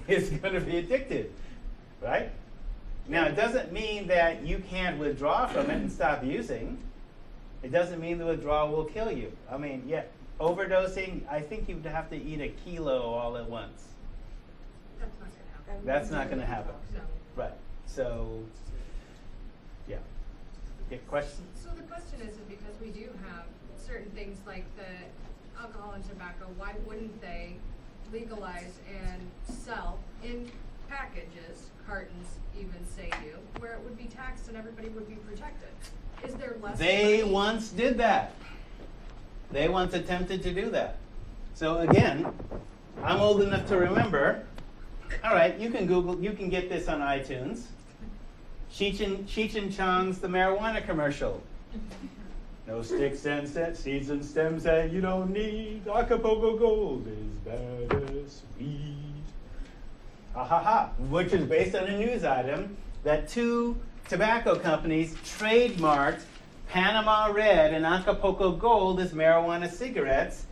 is going to be addictive, right? Now, it doesn't mean that you can't withdraw from it and stop using. It doesn't mean the withdrawal will kill you. I mean, yeah, overdosing, I think you'd have to eat a kilo all at once. That's not going to happen. No. Right. So, yeah. Questions? So the question is because we do have certain things like the alcohol and tobacco, why wouldn't they legalize and sell in packages, cartons even say you, where it would be taxed and everybody would be protected? Is there less They money? once did that. They once attempted to do that. So again, I'm old enough to remember. All right, you can Google, you can get this on iTunes. Cheech and Chong's The Marijuana Commercial. No sticks and seeds and stems that you don't need. Acapulco Gold is bad as weed. Ha ha ha. Which is based on a news item that 2 tobacco companies trademarked Panama Red and Acapulco Gold as marijuana cigarettes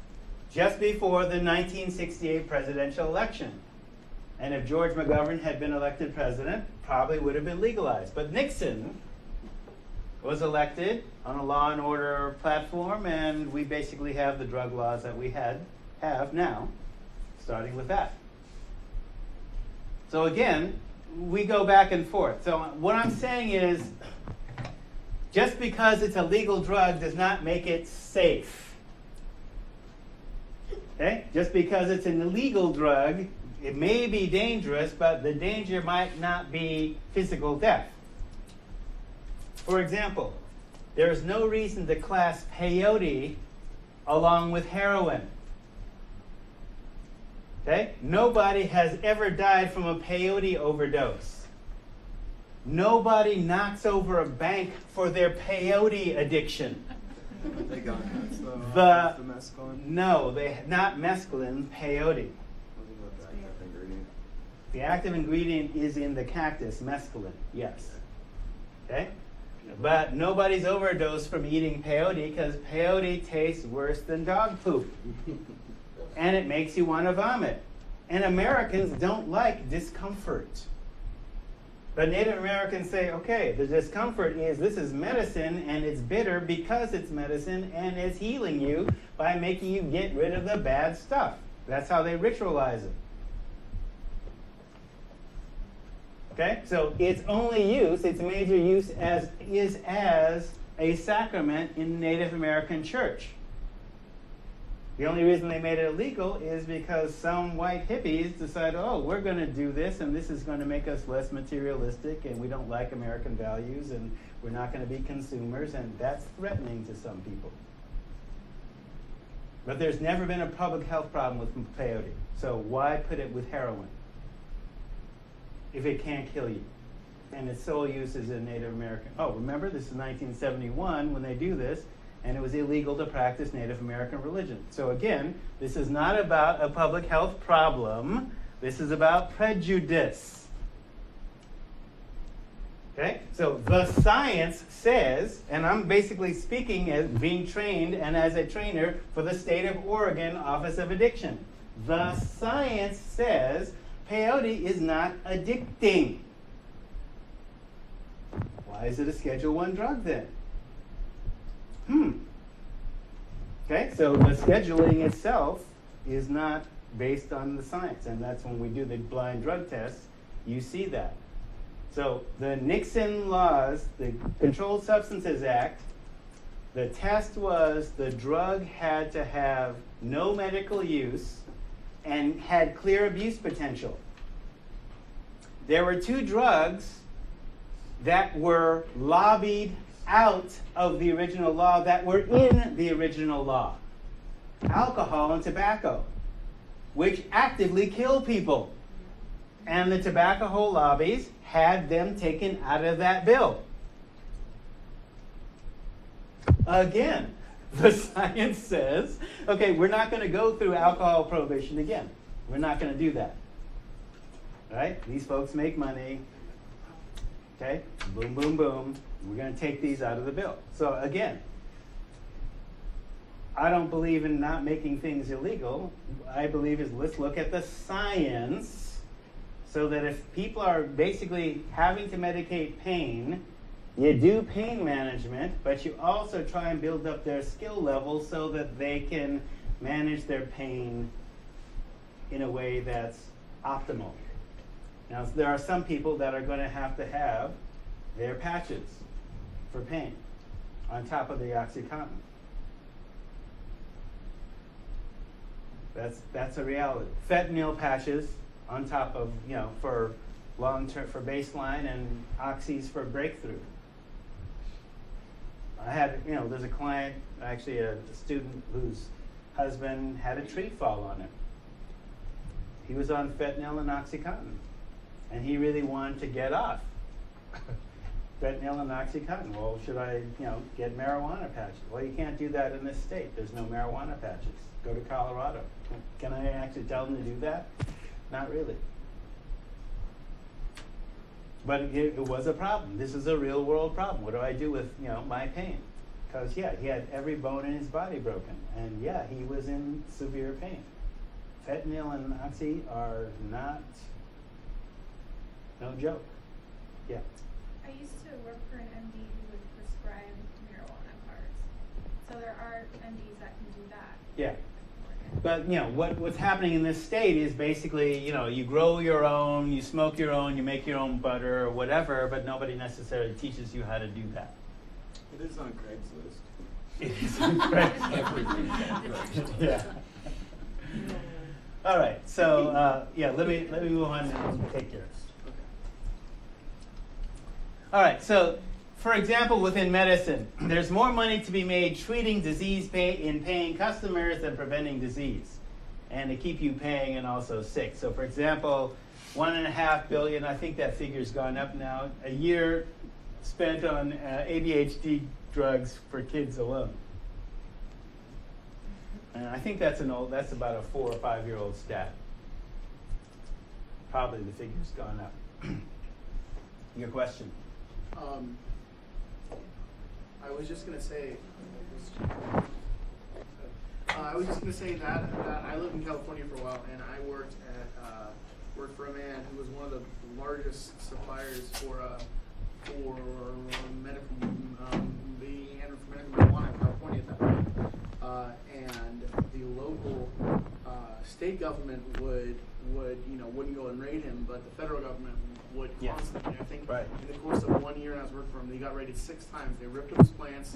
just before the 1968 presidential election. And if George McGovern had been elected president, probably would have been legalized. But Nixon was elected on a law and order platform, and we basically have the drug laws that we have now, starting with that. So again, we go back and forth. So what I'm saying is, just because it's a legal drug does not make it safe. Okay? Just because it's an illegal drug, it may be dangerous, but the danger might not be physical death. For example, there is no reason to class peyote along with heroin. Okay? Nobody has ever died from a peyote overdose. Nobody knocks over a bank for their peyote addiction. They got nuts though. The mescaline. No, not mescaline, peyote. Wasn't that the active ingredient? The active ingredient is in the cactus, mescaline, yes. Okay? But nobody's overdosed from eating peyote because peyote tastes worse than dog poop. And it makes you want to vomit. And Americans don't like discomfort. But Native Americans say, okay, the discomfort is this is medicine and it's bitter because it's medicine and it's healing you by making you get rid of the bad stuff. That's how they ritualize it. Okay, so its only use, its major use is as a sacrament in the Native American church. The only reason they made it illegal is because some white hippies decided, oh, we're going to do this and this is going to make us less materialistic and we don't like American values and we're not going to be consumers, and that's threatening to some people. But there's never been a public health problem with peyote, so why put it with heroin if it can't kill you? And its sole use is in Native American. Oh, remember, this is 1971 when they do this, and it was illegal to practice Native American religion. So again, this is not about a public health problem. This is about prejudice. Okay? So the science says, and I'm basically speaking as being trained and as a trainer for the State of Oregon Office of Addiction. The science says peyote is not addicting. Why is it a Schedule I drug then? Okay, so the scheduling itself is not based on the science, and that's when we do the blind drug tests, you see that. So the Nixon laws, the Controlled Substances Act, the test was the drug had to have no medical use and had clear abuse potential. There were 2 drugs that were lobbied out of the original law that were in the original law. Alcohol and tobacco, which actively kill people. And the tobacco lobbies had them taken out of that bill. Again, the science says, okay, we're not going to go through alcohol prohibition again. We're not going to do that. Right? These folks make money. Okay? Boom, boom, boom. We're going to take these out of the bill. So again, I don't believe in not making things illegal. I believe is let's look at the science So that if people are basically having to medicate pain, you do pain management, but you also try and build up their skill level so that they can manage their pain in a way that's optimal. Now, there are some people that are going to have their patches for pain on top of the OxyContin. That's a reality. Fentanyl patches on top of, for long-term, for baseline, and oxys for breakthrough. I had, there's a client, actually a student whose husband had a tree fall on him. He was on fentanyl and OxyContin, and he really wanted to get off fentanyl and OxyContin. Well, should I, get marijuana patches? Well, you can't do that in this state. There's no marijuana patches. Go to Colorado. Can I actually tell them to do that? Not really. But it was a problem. This is a real world problem. What do I do with, my pain? Because, he had every bone in his body broken. And, he was in severe pain. Fentanyl and oxy are no joke. Yeah. I used to work for an MD who would prescribe marijuana cards. So there are MDs that can do that. Yeah. But, what's happening in this state is basically, you grow your own, you smoke your own, you make your own butter or whatever, but nobody necessarily teaches you how to do that. It is on Craigslist. It is on Craigslist. Yeah. All right, so, let me move on and take yours. All right, so, for example, within medicine, there's more money to be made treating disease in paying customers than preventing disease, and to keep you paying and also sick. So, for example, $1.5 billion, I think that figure's gone up now, a year spent on ADHD drugs for kids alone. And I think that's about a 4 or 5 year old stat. Probably the figure's gone up. Your question? I was just gonna say that I lived in California for a while, and I worked for a man who was one of the largest suppliers for medical marijuana in California at that point. And the local state government wouldn't go and raid him, but the federal government would constantly. I think in the course of 1 year, and I was working for him, he got raided 6 times. They ripped up his plants,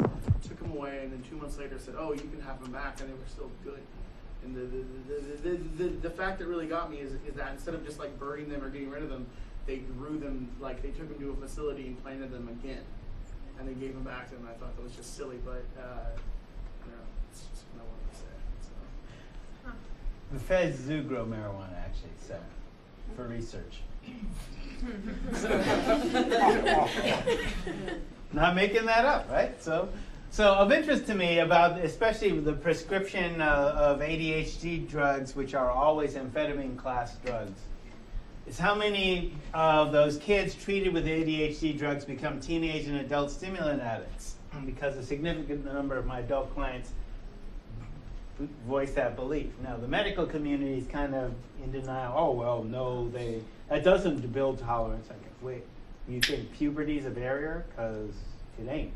took him away, and then 2 months later said, "Oh, you can have him back," and they were still good. And the fact that really got me is that instead of just like burying them or getting rid of them, they grew them, like they took them to a facility and planted them again, and they gave them back to him. I thought that was just silly, but it's just what I wanted to say. So. The feds do grow marijuana, actually, so for research. Not making that up, right? So of interest to me about especially the prescription of ADHD drugs, which are always amphetamine class drugs, is how many of those kids treated with ADHD drugs become teenage and adult stimulant addicts, because a significant number of my adult clients voice that belief. Now, the medical community is kind of in denial. Oh, well, no, that doesn't build tolerance. I guess. Wait, you think puberty's a barrier? Because it ain't.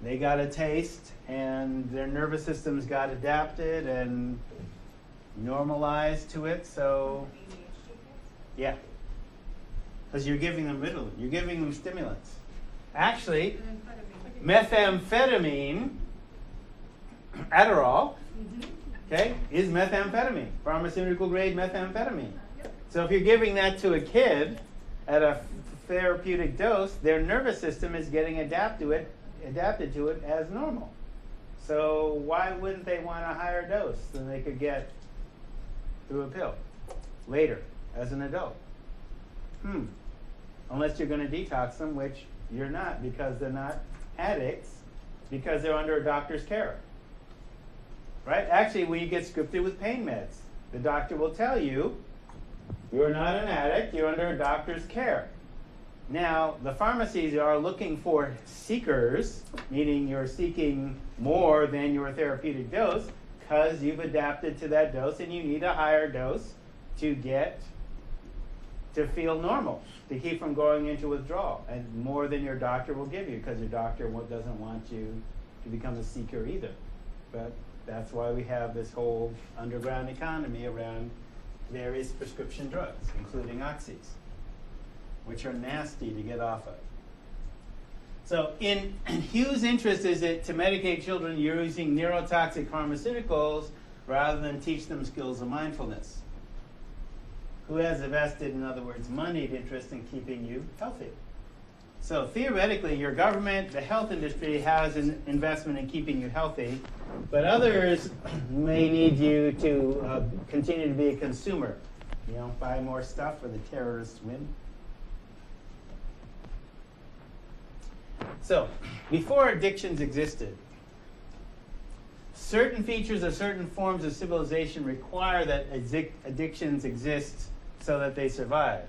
They got a taste, and their nervous systems got adapted and normalized to it, so... Yeah. Because you're giving them Ritalin. You're giving them stimulants. Actually, methamphetamine, Adderall, okay, is methamphetamine, pharmaceutical grade methamphetamine. So if you're giving that to a kid at a therapeutic dose, their nervous system is getting adapted to it as normal. So why wouldn't they want a higher dose than they could get through a pill later as an adult? Unless you're going to detox them, which you're not, because they're not addicts, because they're under a doctor's care. Right? Actually, when you get scripted with pain meds, the doctor will tell you, you're not an addict, you're under a doctor's care. Now, the pharmacies are looking for seekers, meaning you're seeking more than your therapeutic dose, because you've adapted to that dose and you need a higher dose to feel normal, to keep from going into withdrawal, and more than your doctor will give you, because your doctor doesn't want you to become a seeker either. But that's why we have this whole underground economy around various prescription drugs, including oxys, which are nasty to get off of. So in Hugh's interest is it to medicate children using neurotoxic pharmaceuticals rather than teach them skills of mindfulness. Who has a vested, in other words, moneyed interest in keeping you healthy. So theoretically, your government, the health industry, has an investment in keeping you healthy, but others may need you to continue to be a consumer. You know, buy more stuff or the terrorists win. So, before addictions existed, certain features of certain forms of civilization require that addictions exist so that they survive.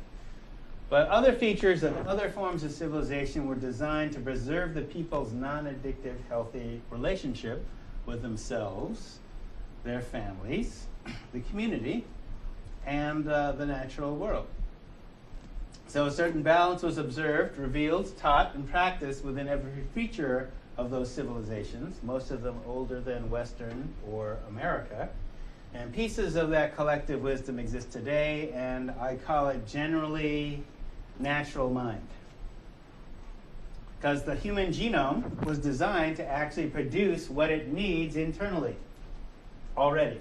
But other features of other forms of civilization were designed to preserve the people's non-addictive, healthy relationship with themselves, their families, the community, and the natural world. So a certain balance was observed, revealed, taught, and practiced within every feature of those civilizations, most of them older than Western or America. And pieces of that collective wisdom exist today, and I call it generally natural mind. Because the human genome was designed to actually produce what it needs internally already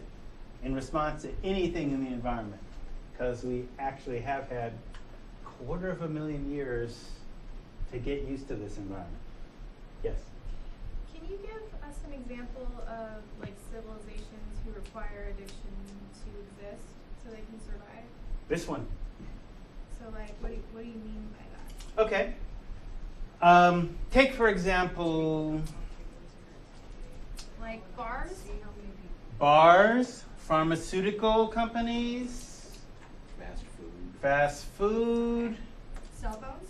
in response to anything in the environment. Because we actually have had 250,000 years to get used to this environment. Yes? Can you give us an example of like civilizations who require addiction to exist so they can survive? This one. So like, what do you mean by that? Okay. Take, for example, Like bars? bars, pharmaceutical companies, fast food, Cell phones?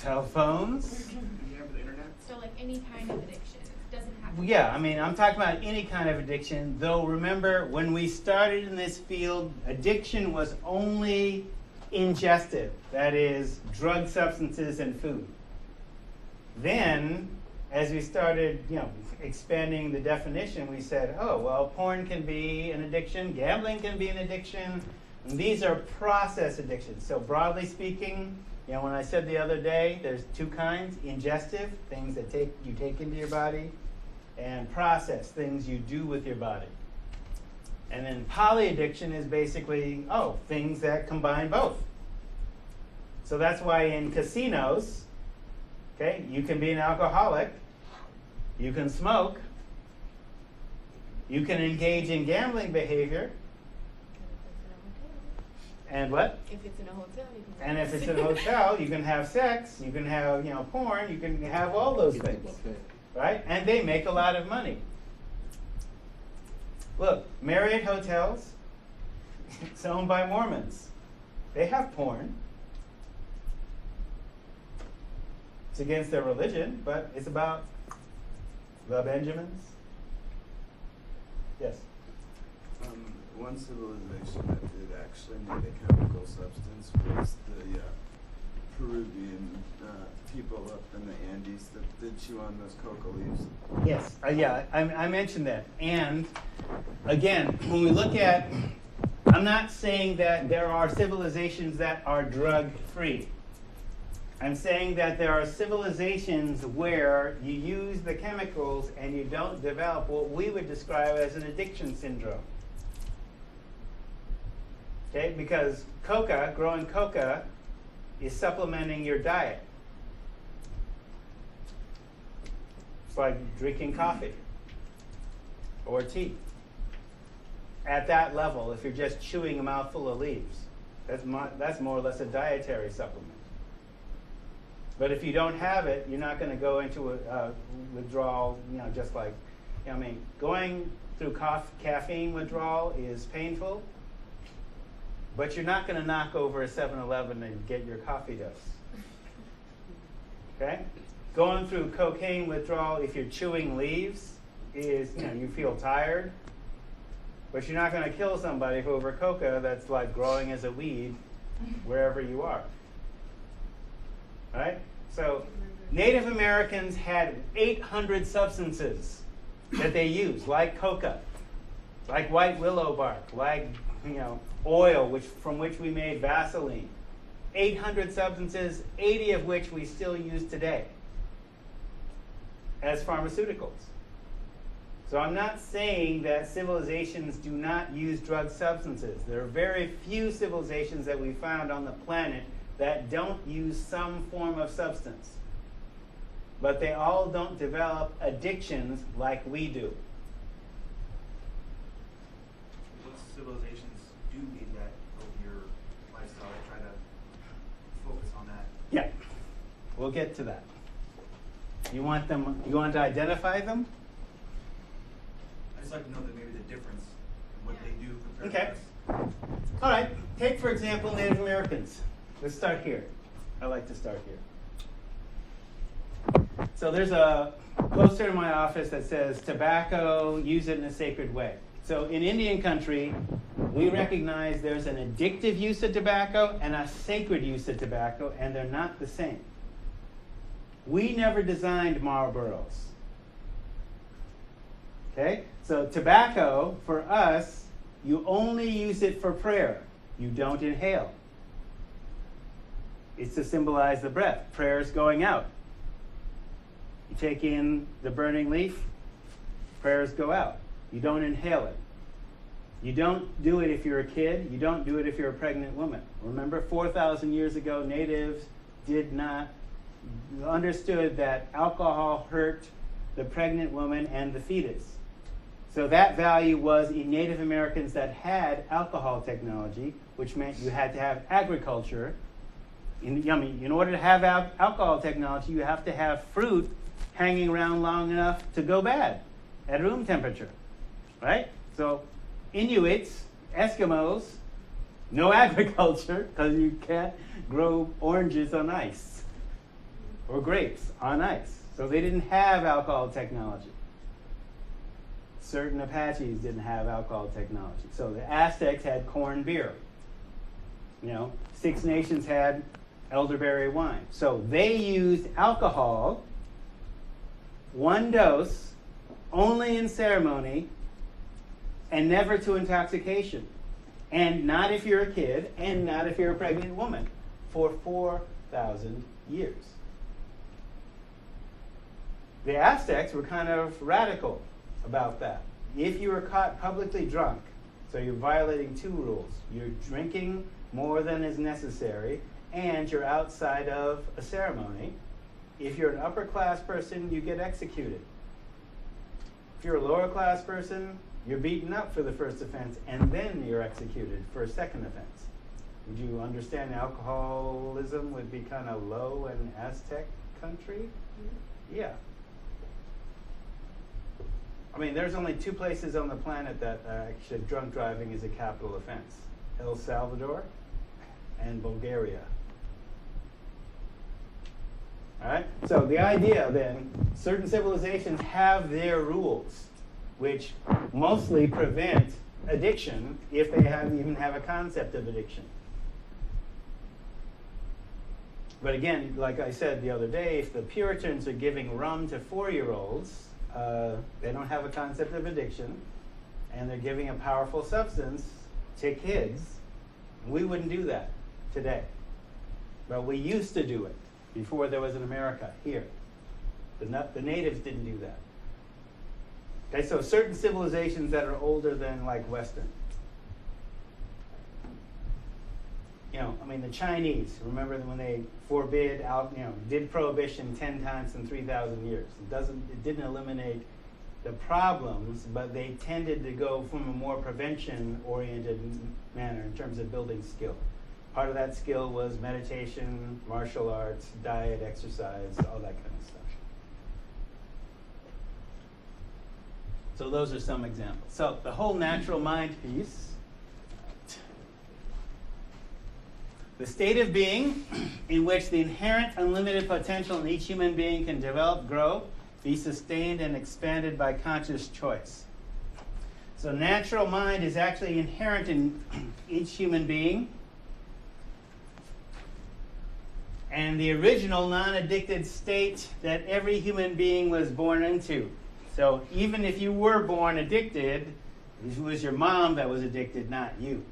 cell phones. You have the internet? So like any kind of addiction. It doesn't have to Yeah, I mean, I'm talking about any kind of addiction, though remember, when we started in this field, addiction was only ingestive, that is, drug substances and food. Then, as we started, expanding the definition, we said, oh, well, porn can be an addiction, gambling can be an addiction, and these are process addictions. So broadly speaking, when I said the other day, there's two kinds: ingestive, things that you take into your body, and process, things you do with your body. And then polyaddiction is basically, things that combine both. So that's why in casinos, you can be an alcoholic, you can smoke, you can engage in gambling behavior, and what? If it's in a hotel, you can. And if it's in a hotel, you can have sex, you can have, porn, you can have all those things, right? And they make a lot of money. Look, Marriott Hotels, it's owned by Mormons. They have porn. It's against their religion, but it's about the Benjamins. Yes? One civilization that did actually need a chemical substance was the Peruvian people up in the Andes that did chew on those coca leaves. Yes, I mentioned that. And again, when we look at, I'm not saying that there are civilizations that are drug-free. I'm saying that there are civilizations where you use the chemicals and you don't develop what we would describe as an addiction syndrome. Okay, because growing coca is supplementing your diet. It's like drinking coffee or tea. At that level, if you're just chewing a mouthful of leaves, that's more or less a dietary supplement. But if you don't have it, you're not going to go into a withdrawal, just like, going through caffeine withdrawal is painful, but you're not going to knock over a 7-Eleven and get your coffee dose. Okay? Going through cocaine withdrawal, if you're chewing leaves, is, you feel tired, but you're not going to kill somebody over coca that's like growing as a weed wherever you are. Right? So Native Americans had 800 substances that they used, like coca, like white willow bark, like oil, from which we made Vaseline. 800 substances, 80 of which we still use today as pharmaceuticals. So I'm not saying that civilizations do not use drug substances. There are very few civilizations that we found on the planet that don't use some form of substance. But they all don't develop addictions like we do. What civilizations do need that healthier lifestyle? I try to focus on that. Yeah, we'll get to that. You want to identify them? I just like to know that maybe the difference in what they do compared to us. All right, take for example Native Americans. Let's start here. I like to start here. So there's a poster in my office that says tobacco, use it in a sacred way. So in Indian country, we recognize there's an addictive use of tobacco and a sacred use of tobacco, and they're not the same. We never designed Marlboros. Okay? So tobacco, for us, you only use it for prayer. You don't inhale. It's to symbolize the breath. Prayer is going out. You take in the burning leaf, prayers go out. You don't inhale it. You don't do it if you're a kid. You don't do it if you're a pregnant woman. Remember, 4,000 years ago, natives understood that alcohol hurt the pregnant woman and the fetus. So that value was in Native Americans that had alcohol technology, which meant you had to have agriculture. In order to have alcohol technology, you have to have fruit hanging around long enough to go bad at room temperature, right? So Inuits, Eskimos, no agriculture because you can't grow oranges on ice or grapes on ice. So they didn't have alcohol technology. Certain Apaches didn't have alcohol technology. So the Aztecs had corn beer. Six Nations had elderberry wine. So they used alcohol, one dose, only in ceremony, and never to intoxication. And not if you're a kid, and not if you're a pregnant woman, for 4,000 years. The Aztecs were kind of radical about that. If you were caught publicly drunk, so you're violating two rules. You're drinking more than is necessary, and you're outside of a ceremony. If you're an upper class person, you get executed. If you're a lower class person, you're beaten up for the first offense, and then you're executed for a second offense. Would you understand alcoholism would be kind of low in Aztec country? Yeah. I mean, there's only two places on the planet that actually drunk driving is a capital offense. El Salvador and Bulgaria. All right? So the idea then, certain civilizations have their rules, which mostly prevent addiction if they even have a concept of addiction. But again, like I said the other day, if the Puritans are giving rum to 4-year-olds, they don't have a concept of addiction, and they're giving a powerful substance to kids. We wouldn't do that today. But we used to do it before there was an America here. The natives didn't do that. Okay, so certain civilizations that are older than like Western. The Chinese, remember when they forbid, did prohibition 10 times in 3,000 years. It didn't eliminate the problems, but they tended to go from a more prevention-oriented manner in terms of building skill. Part of that skill was meditation, martial arts, diet, exercise, all that kind of stuff. So those are some examples. So the whole natural mind piece. The state of being in which the inherent unlimited potential in each human being can develop, grow, be sustained, and expanded by conscious choice. So natural mind is actually inherent in each human being. And the original non-addicted state that every human being was born into. So even if you were born addicted, it was your mom that was addicted, not you.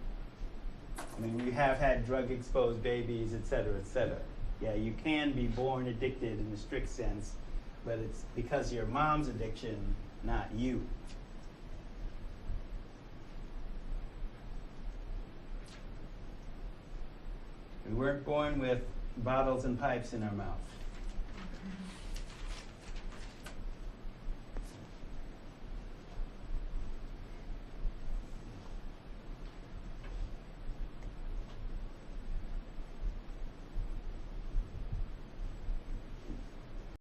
I mean, we have had drug-exposed babies, et cetera, et cetera. Yeah, you can be born addicted in the strict sense, but it's because of your mom's addiction, not you. We weren't born with bottles and pipes in our mouth.